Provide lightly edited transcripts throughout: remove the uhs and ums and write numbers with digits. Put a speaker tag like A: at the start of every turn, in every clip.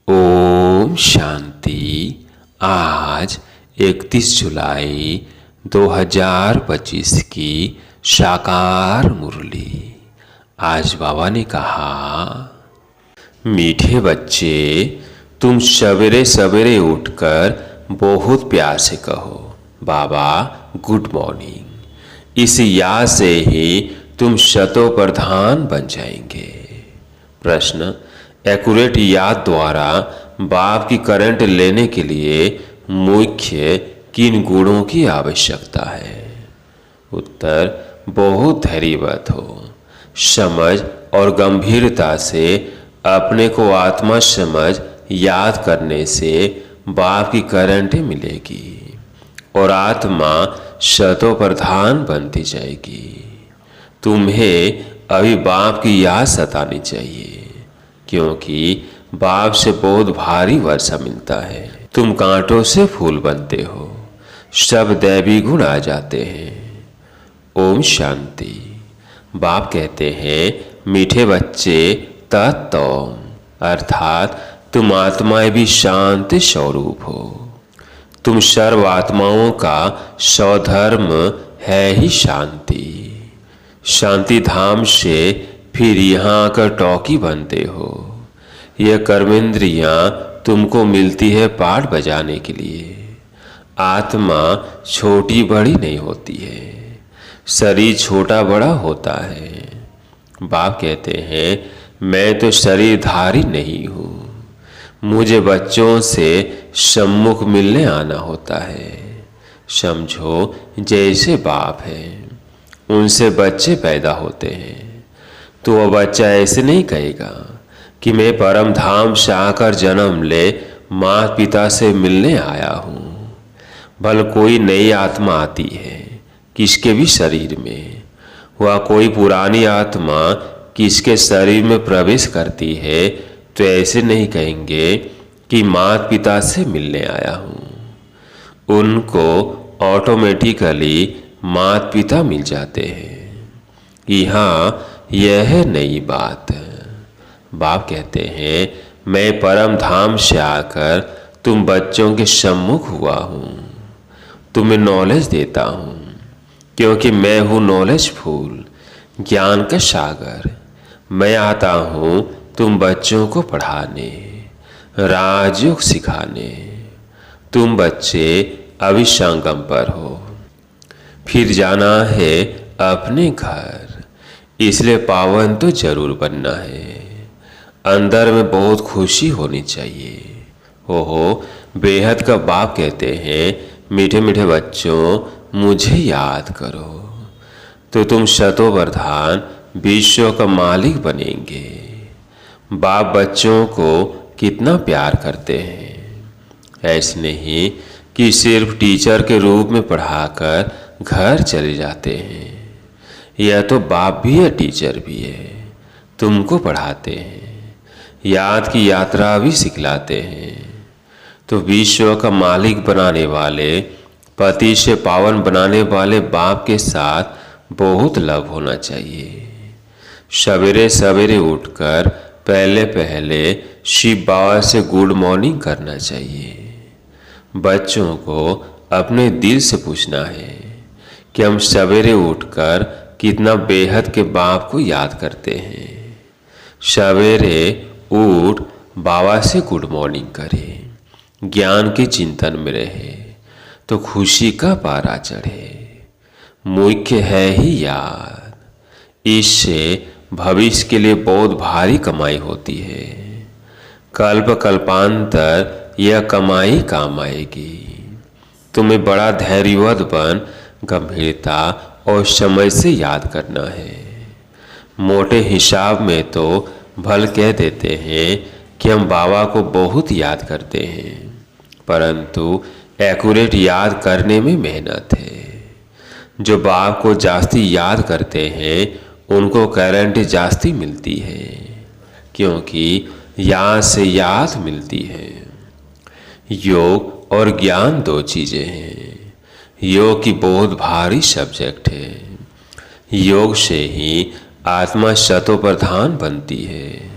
A: ओम शांति। आज 31 जुलाई 2025 की साकार मुरली। आज बाबा ने कहा, मीठे बच्चे, तुम सवेरे सवेरे उठकर बहुत प्यार से कहो, बाबा गुड मॉर्निंग। इस याद से ही तुम शतो प्रधान बन जाएंगे। प्रश्न, एक्यूरेट याद द्वारा बाप की करंट लेने के लिए मुख्य किन गुणों की आवश्यकता है? उत्तर, बहुत धैर्यवत हो, समझ और गंभीरता से अपने को आत्मा समझ याद करने से बाप की करंट मिलेगी और आत्मा शतो प्रधान बनती जाएगी। तुम्हें अभी बाप की याद सतानी चाहिए, क्योंकि बाप से बहुत भारी वर्षा मिलता है। तुम कांटों से फूल बनते हो, सब दैवी गुण आ जाते हैं। ओम शांति। बाप कहते हैं, मीठे बच्चे, तत्व अर्थात तुम आत्माएं भी शांति स्वरूप हो। तुम सर्व आत्माओं का स्वधर्म है ही शांति। शांति धाम से फिर यहाँ आकर टॉकी बनते हो। यह कर्मेंद्रियाँ तुमको मिलती है पाठ बजाने के लिए। आत्मा छोटी बड़ी नहीं होती है, शरीर छोटा बड़ा होता है। बाप कहते हैं, मैं तो शरीरधारी नहीं हूँ, मुझे बच्चों से सम्मुख मिलने आना होता है। समझो जैसे बाप है, उनसे बच्चे पैदा होते हैं, तो वह बच्चा ऐसे नहीं कहेगा कि मैं परम धाम से आकर जन्म ले माता पिता से मिलने आया हूँ। भले कोई नई आत्मा आती है किसके भी शरीर में, वह कोई पुरानी आत्मा किसके शरीर में प्रवेश करती है, तो ऐसे नहीं कहेंगे कि माता पिता से मिलने आया हूँ। उनको ऑटोमेटिकली माता पिता मिल जाते हैं। यहाँ यह है नई बात। बाप कहते हैं, मैं परम धाम से आकर तुम बच्चों के सम्मुख हुआ हूँ, तुम्हें नॉलेज देता हूँ, क्योंकि मैं हूँ नॉलेज फूल, ज्ञान का सागर। मैं आता हूँ तुम बच्चों को पढ़ाने, राजयोग सिखाने। तुम बच्चे अभी संगम पर हो, फिर जाना है अपने घर, इसलिए पावन तो जरूर बनना है। अंदर में बहुत खुशी होनी चाहिए। ओहो, बेहद का बाप कहते हैं, मीठे मीठे बच्चों, मुझे याद करो तो तुम शतो प्रधान विश्व का मालिक बनेंगे। बाप बच्चों को कितना प्यार करते हैं। ऐसे नहीं कि सिर्फ टीचर के रूप में पढ़ाकर घर चले जाते हैं। यह तो बाप भी है, टीचर भी है, तुमको पढ़ाते हैं, याद की यात्रा भी सिखलाते हैं। तो विश्व का मालिक बनाने वाले, पति से पावन बनाने वाले बाप के साथ बहुत लव होना चाहिए। सवेरे सवेरे उठकर पहले पहले शिव बाबा से गुड मॉर्निंग करना चाहिए। बच्चों को अपने दिल से पूछना है कि हम सवेरे उठकर कितना बेहद के बाप को याद करते हैं। सवेरे उठ बाबा से गुड मॉर्निंग करें, ज्ञान के चिंतन में रहे तो खुशी का पारा चढ़े। मुख्य है ही याद, इससे भविष्य के लिए बहुत भारी कमाई होती है। कल्प कल्पांतर यह कमाई काम आएगी। तुम्हें बड़ा धैर्यवत बन गंभीरता और समय से याद करना है। मोटे हिसाब में तो भल कह देते हैं कि हम बाबा को बहुत याद करते हैं, परंतु एक्यूरेट याद करने में मेहनत है। जो बाप को जास्ती याद करते हैं उनको करंट जास्ती मिलती है, क्योंकि याद से याद मिलती है। योग और ज्ञान दो चीज़ें हैं। योग की बहुत भारी सब्जेक्ट है। योग से ही आत्मा शतो प्रधान बनती है।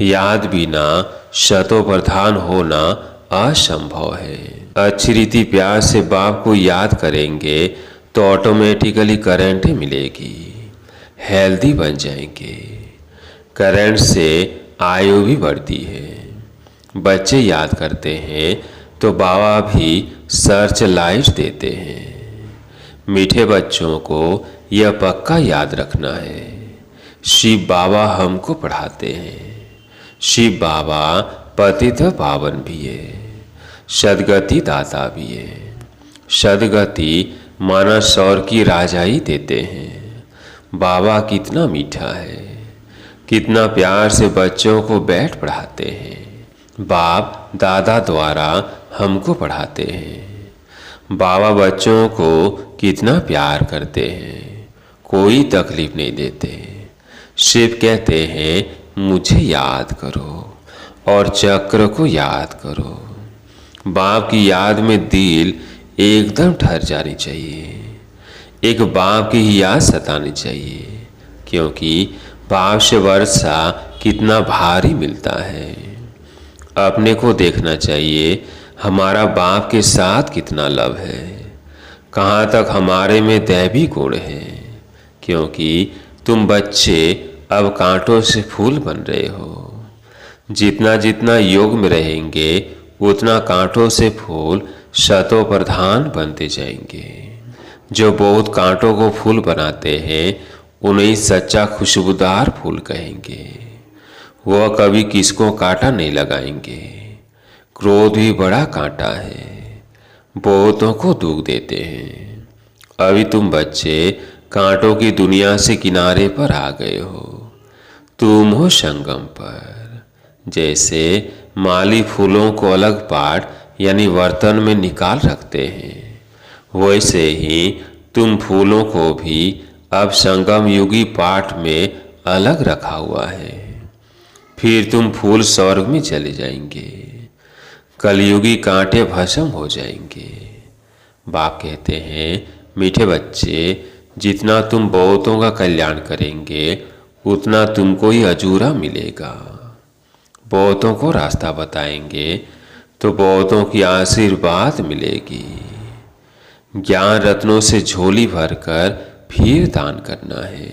A: याद बिना शतों प्रधान होना असंभव है। अच्छी रीति प्यार से बाप को याद करेंगे तो ऑटोमेटिकली करंट ही मिलेगी, हेल्दी बन जाएंगे। करंट से आयु भी बढ़ती है। बच्चे याद करते हैं तो बाबा भी सर्च लाइट देते हैं। मीठे बच्चों को यह पक्का याद रखना है, शिव बाबा हमको पढ़ाते हैं। शिव बाबा पतित पावन भी है, सदगति दाता भी है। सदगति माना सौर की राजाई देते हैं। बाबा कितना मीठा है, कितना प्यार से बच्चों को बैठ पढ़ाते हैं। बाप दादा द्वारा हमको पढ़ाते हैं। बाबा बच्चों को कितना प्यार करते हैं, कोई तकलीफ नहीं देते। शिव कहते हैं मुझे याद करो और चक्र को याद करो। बाप की याद में दिल एकदम ठहर जानी चाहिए। एक बाप की ही याद सतानी चाहिए, क्योंकि बाप से वर्षा कितना भारी मिलता है। अपने को देखना चाहिए हमारा बाप के साथ कितना लव है, कहाँ तक हमारे में दैवी गुण है। क्योंकि तुम बच्चे अब कांटों से फूल बन रहे हो। जितना जितना योग में रहेंगे उतना कांटों से फूल शतों प्रधान बनते जाएंगे। जो बहुत कांटों को फूल बनाते हैं उन्हें सच्चा खुशबूदार फूल कहेंगे। वह कभी किसको कांटा नहीं लगाएंगे। क्रोध भी बड़ा कांटा है, बहुतों को दुख देते हैं। अभी तुम बच्चे कांटों की दुनिया से किनारे पर आ गए हो, तुम हो संगम पर। जैसे माली फूलों को अलग पाट यानी बर्तन में निकाल रखते हैं, वैसे ही तुम फूलों को भी अब संगम युगी पाठ में अलग रखा हुआ है। फिर तुम फूल स्वर्ग में चले जाएंगे, कलयुगी कांटे भस्म हो जाएंगे। बाप कहते हैं मीठे बच्चे, जितना तुम बहुतों का कल्याण करेंगे उतना तुमको ही अजूरा मिलेगा। बहुतों को रास्ता बताएंगे तो बहुतों की आशीर्वाद मिलेगी। ज्ञान रत्नों से झोली भरकर फिर दान करना है।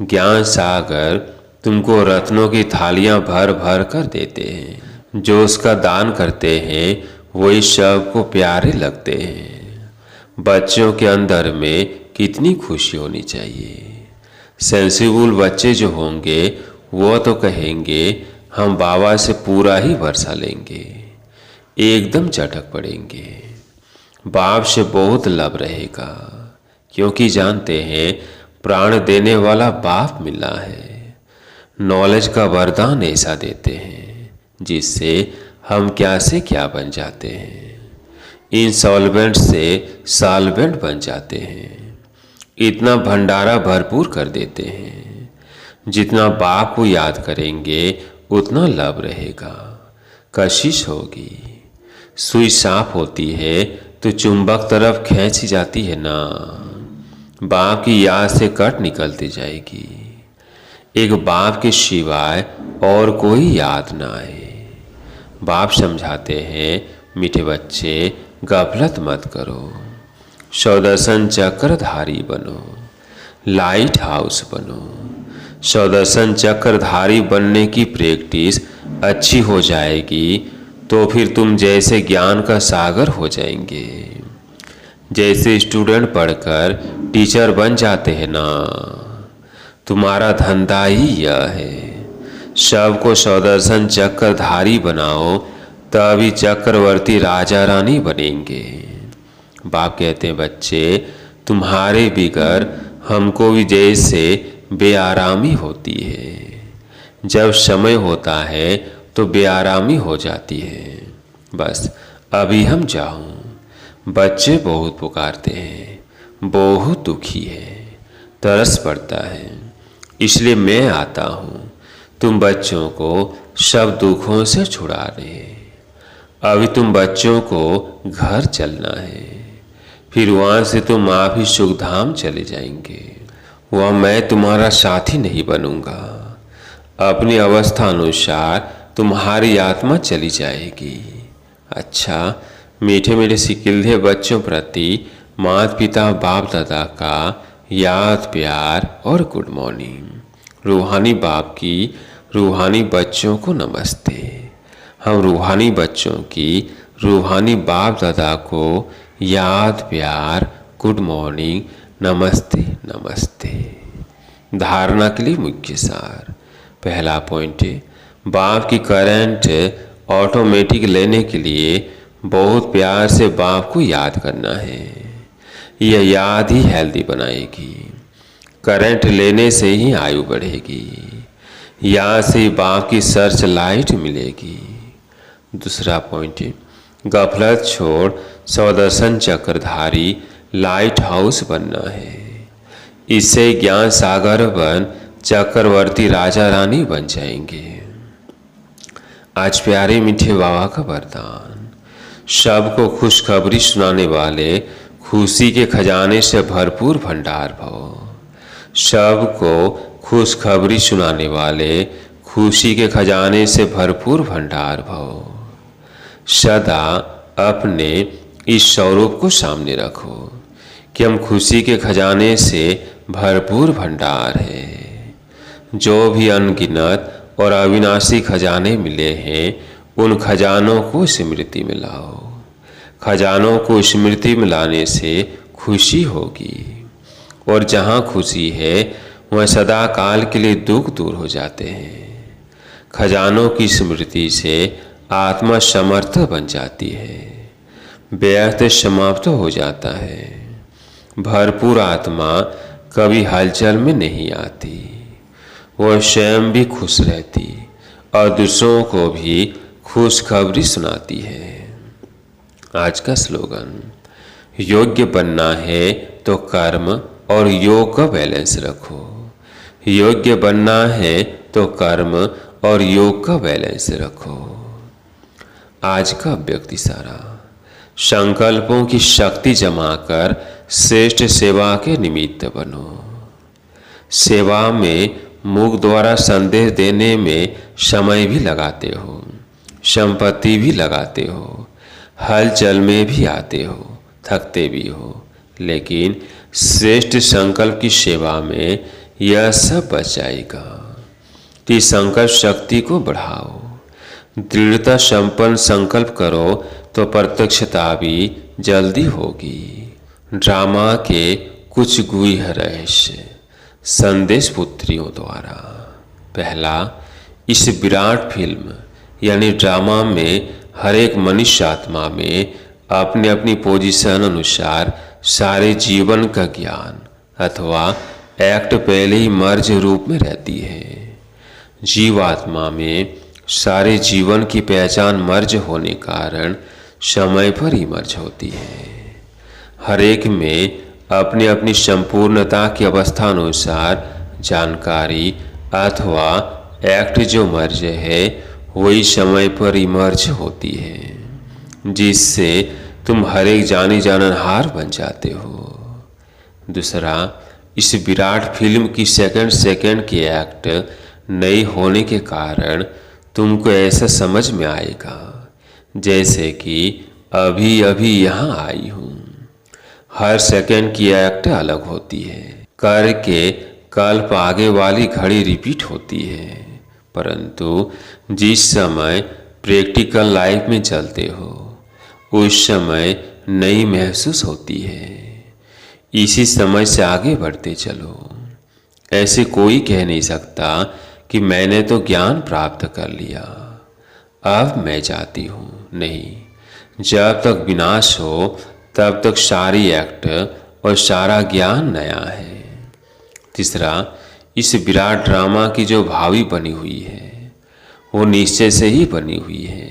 A: ज्ञान सागर तुमको रत्नों की थालियां भर भर कर देते हैं। जो उसका दान करते हैं वही सबको प्यारे लगते हैं। बच्चों के अंदर में कितनी खुशी होनी चाहिए। सेंसिबल बच्चे जो होंगे वो तो कहेंगे हम बाबा से पूरा ही भरोसा लेंगे, एकदम चटक पड़ेंगे। बाप से बहुत लव रहेगा, क्योंकि जानते हैं प्राण देने वाला बाप मिला है। नॉलेज का वरदान ऐसा देते हैं जिससे हम क्या से क्या बन जाते हैं। इंसॉल्वेंट से सॉल्वेंट बन जाते हैं। इतना भंडारा भरपूर कर देते हैं। जितना बाप को याद करेंगे उतना लव रहेगा। कशिश होगी। सुई साफ होती है तो चुंबक तरफ खींची जाती है ना। बाप की याद से कट निकलती जाएगी। एक बाप के सिवाय और कोई याद ना आए। बाप समझाते हैं मीठे बच्चे, गफलत मत करो। सौदर्शन चक्रधारी बनो, लाइट हाउस बनो। सौदर्शन चक्रधारी बनने की प्रैक्टिस अच्छी हो जाएगी तो फिर तुम जैसे ज्ञान का सागर हो जाएंगे। जैसे स्टूडेंट पढ़कर टीचर बन जाते हैं ना, तुम्हारा धंधा ही यह है। सबको सौदर्शन चक्रधारी बनाओ, तभी चक्रवर्ती राजा रानी बनेंगे। बाप कहते हैं बच्चे, तुम्हारे बिगर हमको भी जैसे बेआरामी होती है। जब समय होता है तो बेआरामी हो जाती है। बस अभी हम जाऊं। बच्चे बहुत पुकारते हैं, बहुत दुखी है, तरस पड़ता है, इसलिए मैं आता हूँ तुम बच्चों को सब दुखों से छुड़ाने। अभी तुम बच्चों को घर चलना है, फिर वहाँ से तुम आप ही सुखधाम चले जाएंगे। वह मैं तुम्हारा साथी नहीं बनूंगा। अपनी अवस्था अनुसार तुम्हारी आत्मा चली जाएगी। अच्छा, मीठे मीठे सिकिल्धे बच्चों प्रति माता पिता बाप दादा का याद प्यार और गुड मॉर्निंग। रूहानी बाप की रूहानी बच्चों को नमस्ते। हम रूहानी बच्चों की रूहानी बाप दादा को याद प्यार गुड मॉर्निंग नमस्ते नमस्ते। धारणा के लिए मुख्य सार। पहला पॉइंट है, बाप की करंट ऑटोमेटिक लेने के लिए बहुत प्यार से बाप को याद करना है। यह याद ही हेल्दी बनाएगी। करंट लेने से ही आयु बढ़ेगी। याद से बाप की सर्च लाइट मिलेगी। दूसरा पॉइंट है, गफलत छोड़ स्वदर्शन चक्रधारी लाइट हाउस बनना है। इससे ज्ञान सागर बन चक्रवर्ती राजा रानी बन जाएंगे। आज प्यारे मीठे बाबा का वरदान। सबको खुशखबरी सुनाने वाले खुशी के खजाने से भरपूर भंडार भव। सबको खुशखबरी सुनाने वाले खुशी के खजाने से भरपूर भंडार भव। सदा अपने इस स्वरूप को सामने रखो कि हम खुशी के खजाने से भरपूर भंडार है। जो भी अनगिनत और अविनाशी खजाने मिले हैं, उन खजानों को स्मृति में लाओ। खजानों को स्मृति में लाने से खुशी होगी, और जहाँ खुशी है वह सदा काल के लिए दुख दूर हो जाते हैं। खजानों की स्मृति से आत्मा समर्थ बन जाती है, व्यर्थ समाप्त हो जाता है। भरपूर आत्मा कभी हलचल में नहीं आती, वह स्वयं भी खुश रहती और दूसरों को भी खुशखबरी सुनाती है। आज का स्लोगन, योग्य बनना है तो कर्म और योग का बैलेंस रखो। योग्य बनना है तो कर्म और योग का बैलेंस रखो। आज का व्यक्ति सारा, संकल्पों की शक्ति जमाकर श्रेष्ठ सेवा के निमित्त बनो। सेवा में मुख द्वारा संदेश देने में समय भी लगाते हो, संपत्ति भी लगाते हो, हलचल में भी आते हो, थकते भी हो, लेकिन श्रेष्ठ संकल्प की सेवा में यह सब बच जाएगा। कि संकल्प शक्ति को बढ़ाओ। दृढ़ता संपन्न संकल्प करो तो प्रत्यक्षता भी जल्दी होगी। ड्रामा के कुछ गुह्य रहस्य संदेश पुत्रियों द्वारा। पहला, इस विराट फिल्म यानी ड्रामा में हर एक मनुष्य आत्मा में अपने अपनी पोजीशन अनुसार सारे जीवन का ज्ञान अथवा एक्ट पहले ही मर्ज रूप में रहती है। जीवात्मा में सारे जीवन की पहचान मर्ज होने कारण समय पर ही मर्ज होती है। हर एक में अपनी अपनी संपूर्णता की अवस्था अनुसार जानकारी अथवा एक्ट जो मर्ज है वही समय पर इमर्ज होती है, जिससे तुम हर एक जाने जाननहार बन जाते हो। दूसरा, इस विराट फिल्म की सेकंड सेकंड की एक्ट नई होने के कारण तुमको ऐसा समझ में आएगा जैसे कि अभी अभी यहाँ आई हूँ। हर सेकंड की एक्ट अलग होती है। करके कल्प आगे वाली घड़ी रिपीट होती है, परंतु जिस समय प्रैक्टिकल लाइफ में चलते हो उस समय नई महसूस होती है। इसी समय से आगे बढ़ते चलो। ऐसे कोई कह नहीं सकता कि मैंने तो ज्ञान प्राप्त कर लिया, अब मैं जाती हूँ। नहीं, जब तक विनाश हो तब तक सारी एक्ट और सारा ज्ञान नया है। तीसरा, इस विराट ड्रामा की जो भावी बनी हुई है वो निश्चय से ही बनी हुई है।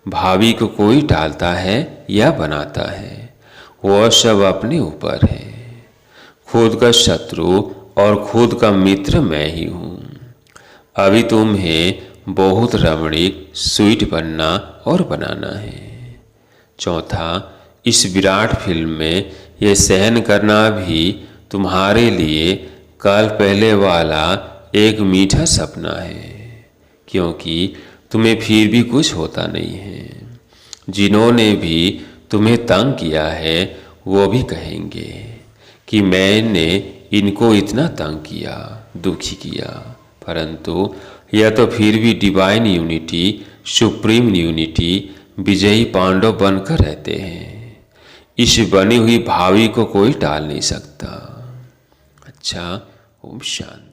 A: भावी को कोई टालता है या बनाता है, वह सब अपने ऊपर है। खुद का शत्रु और खुद का मित्र मैं ही हूँ। अभी तुम्हें बहुत रमणीक स्वीट बनना और बनाना है। चौथा, इस विराट फिल्म में यह सहन करना भी तुम्हारे लिए कल पहले वाला एक मीठा सपना है, क्योंकि तुम्हें फिर भी कुछ होता नहीं है। जिन्होंने भी तुम्हें तंग किया है वो भी कहेंगे कि मैंने इनको इतना तंग किया, दुखी किया, परंतु यह तो फिर भी डिवाइन यूनिटी, सुप्रीम यूनिटी, विजयी पांडव बनकर रहते हैं। इस बनी हुई भावी को कोई टाल नहीं सकता। अच्छा, ओम शांति।